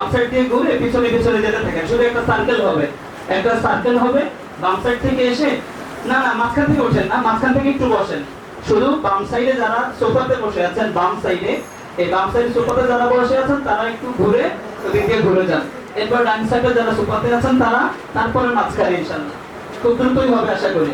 Side দিয়ে ঘুরে পিছনে পিছনে যেতে থাকেন, শুধু একটা সার্কেল হবে, একটা সার্কেল হবে। বাম সাইড থেকে এসে না না মাঝখান থেকে ওঠেন না, মাঝখান থেকে একটু বসেন। শুধু বাম সাইডে যারা সোফাতে বসে আছেন, বাম সাইডে এই বাম সাইডে সোফাতে যারা বসে আছেন তারা একটু ঘুরে ওদিক দিয়ে ঘুরে যান। এরপর ডান সাইডে যারা সোফাতে আছেন তারা তারপরে মাঝখানে ইনশাআল্লাহ খুব দ্রুতই হবে আশা করি।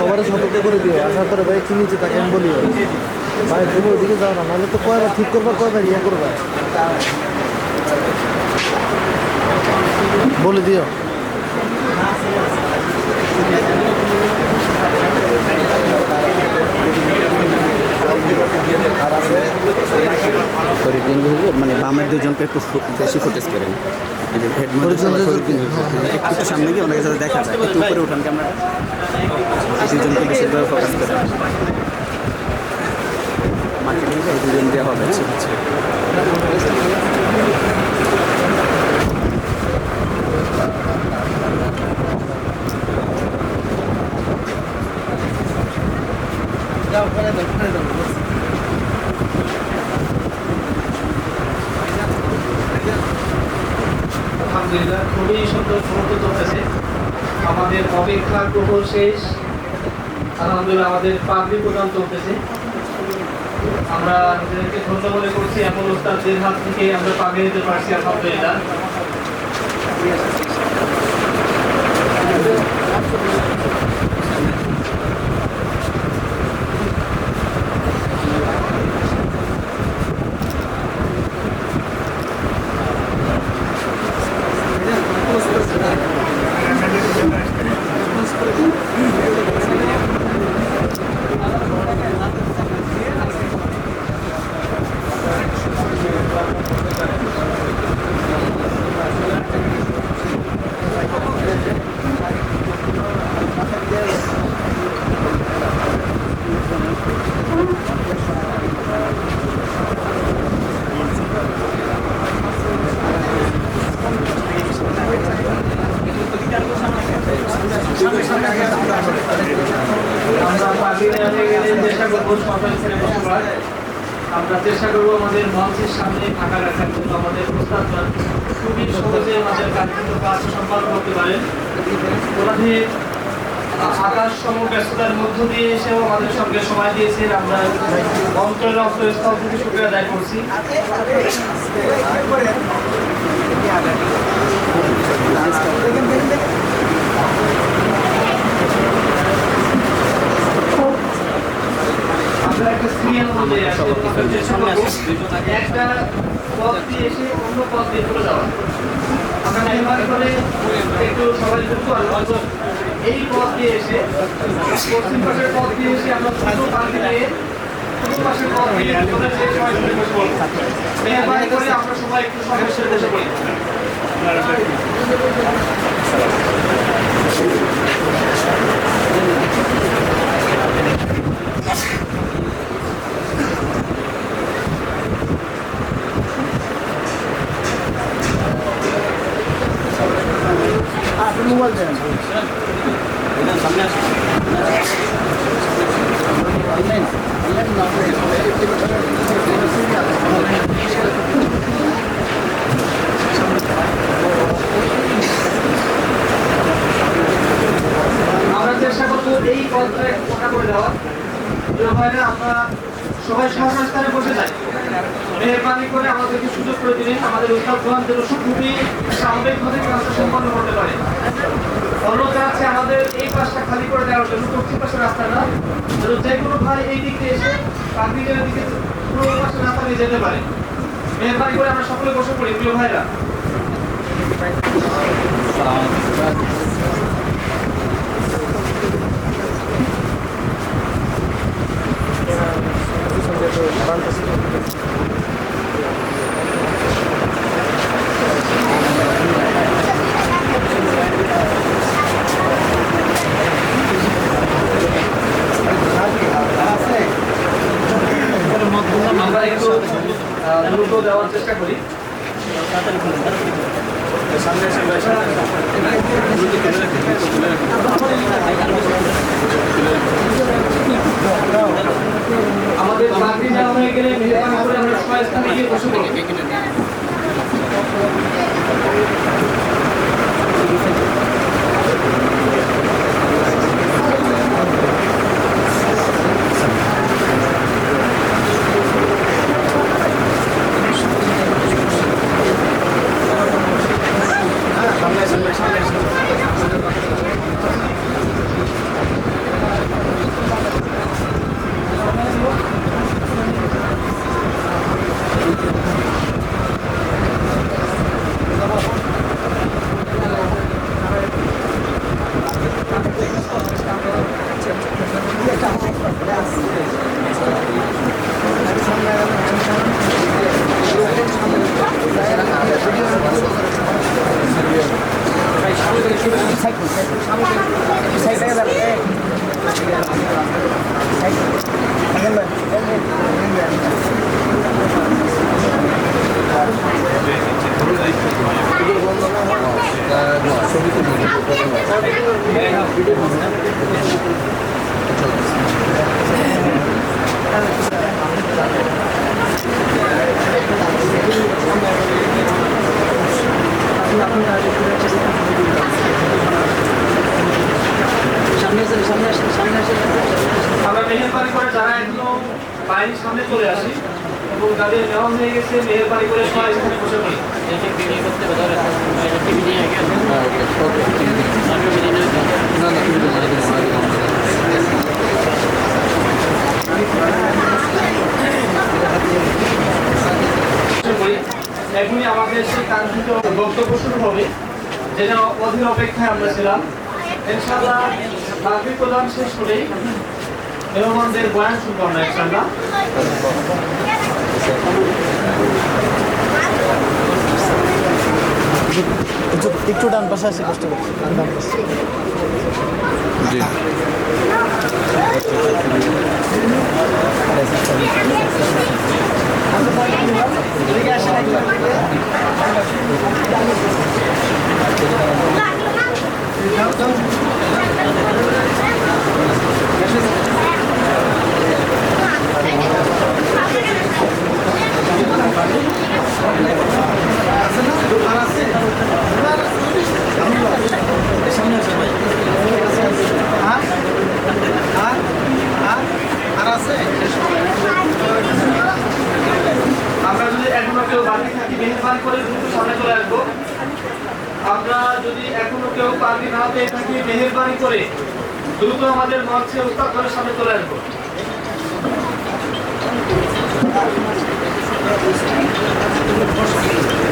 সবারও সতর্ক করে দিও, আসার পরে ভাই একটু নিচে তাকে আমি বলিও ভাই তুমি ওদিকে যাও না, নাহলে তো কয়বার ঠিক করবা কয়বার ইয়ে করবা বলে দিও। মানে বামের দুজনকে একটু বেশি ফুটেজ করেন, একটু সামনে গিয়ে অনেকের সাথে দেখা যায়, একটু উপরে উঠান ক্যামেরাটা, দুজনকে বেশিরভাবে ফোকাস করেন। মার্কেটিং এই দুজন দেওয়া হবে। আলহামদুলিল্লাহ খুবই সুন্দর মুহূর্ত চলতেছে, আমাদের অপেক্ষার প্রহর শেষ। আলহামদুলিল্লাহ আমাদের পাগড়ি প্রদান চলতেছে, আমরা নিজেদেরকে ধন্য মনে করছি এমন ওস্তাদদের হাত থেকে আমরা পাগড়ি নিতে পারছি আলহামদুলিল্লাহ। আমরা চেষ্টা করবো আমাদের মঞ্চের সামনে ফাঁকা রাখার জন্য। আমাদের প্রস্তাবনা খুবই সহজে আমাদের কাজ সম্পাদন করতে পারেন। ওনাদের আকাশ সম ব্যস্ততার মধ্য দিয়ে এসেও আমাদের সঙ্গে সময় দিয়েছেন, আমরা অন্তরের অন্তঃস্থল থেকে শুকরিয়া আদায় করছি। আমরা একটা সিরিয়াল অনুযায়ী একটা পথ দিয়ে এসে অন্য পথ দিয়ে চলে যাওয়া। আমরা মেহরবানি করে একটু সবাই যুক্ত আলো, এই পথ দিয়ে এসে পশ্চিম পাশের পথ দিয়ে এসে আমরা দুটো পাখি নিয়ে পূর্ব পাশের পথ দিয়ে চলে সেই সময় শুনে বসে বলবো। মেহরবানি করে আমরা সবাই একটু সমস্যার বসে পড়ি। মোবাইল দেন সামনে আসুন। আমরা চেষ্টা করবো এই পথটা একটু ফাঁকা করে দেওয়া। আমরা সবাই সহস্থানে বসে যাই, মেহরবানি করে আমাদেরকে সুযোগ করে দিলেন। আমাদের উস্তাদগণ যেন খুবই স্বাভাবিকভাবে কাজটা সম্পন্ন করতে পারে। অনুরোধ আছে আমাদের এই পাশটা খালি করে দেওয়ার জন্য, পশ্চিম পাশের রাস্তাটা যে কোনো ভাই এই দিকে এসে পাখিদের দিকে পূর্ব পাশের রাস্তা নিয়ে যেতে পারে। মেহরবানি করে আমরা সকলে বসে পড়ি প্রিয় ভাইরা। দেওয়ার চেষ্টা করি। আমাদের চাকরি দেওয়া হয়ে গেলে মেহরবানি করে আমরা সবাই স্থানে গিয়ে বসে পড়ব। আমরা মেহেরবানি করে যারা এখনো বাড়ির সামনে চলে আসি এবং যাদের নেওয়া হয়ে গেছে মেহেরবানি করে সবাই এখানে বসে পড়ি। এখনই আমাদের সেই কাঙ্ক্ষিত বক্তব্য শুরু হবে, যেটা অধীর অপেক্ষায় আমরা ছিলাম। ইনশাআল্লাহ তাকবীর প্রদান শেষ করেই মেহমানদের বয়ান শুনবো আমরা ইনশাআল্লাহ। একটু ডান পাশে আসি, কষ্ট করছি ডান পাশে। আমরা যদি এখনো কেউ বাকি থাকি মেহরবানি করে দ্রুত সামনে চলে আসবো। আমরা যদি এখনো কেউ বাকি না পেয়ে থাকি মেহরবানি করে দ্রুত আমাদের মঞ্চে উস্তাদ করে সামনে চলে আসবো।